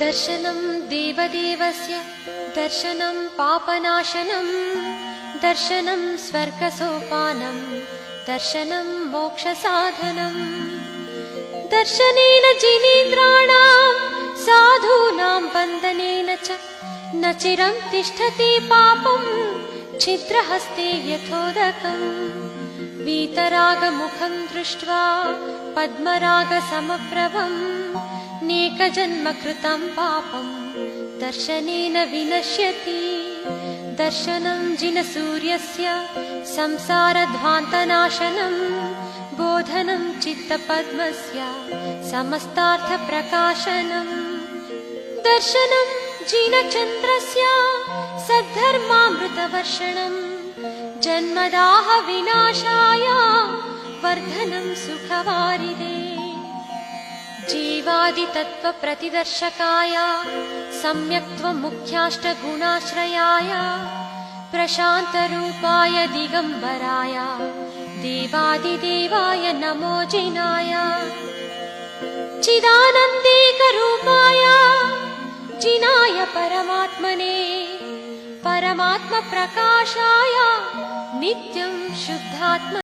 दर्शनं देवदेवस्य दर्शनं पापनाशनं दर्शनं स्वर्गसोपानं दर्शनं मोक्षसाधनं दर्शनेन जिनेन्द्राणां साधूनां वन्दनेन च न चिरं तिष्ठति पापं छिद्रहस्ते यथोदकम् वीतरागमुखं दृष्ट्वा पद्मरागसमप्रभं नेकजन्म कृतं पापं दर्शनेन विनश्यति दर्शनं जिनसूर्यस्य संसारध्वान्तनाशनं बोधनं चित्तपद्मस्य समस्तार्थप्रकाशनम् दर्शनं जिनचन्द्रस्य सद्धर्मामृतवर्षणं जन्मदाह विनाशाय वर्धनं सुखवारिदे जीवादितत्त्वप्रतिदर्शकाय सम्यक्त्वमुख्याष्टगुणाश्रयाय प्रशान्तरूपाय दिगम्बराय देवादिदेवाय नमो जिनाय चिदानन्देकरूपाय जिनाय परमात्मने परमात्मप्रकाशाय नित्यं शुद्धात्मा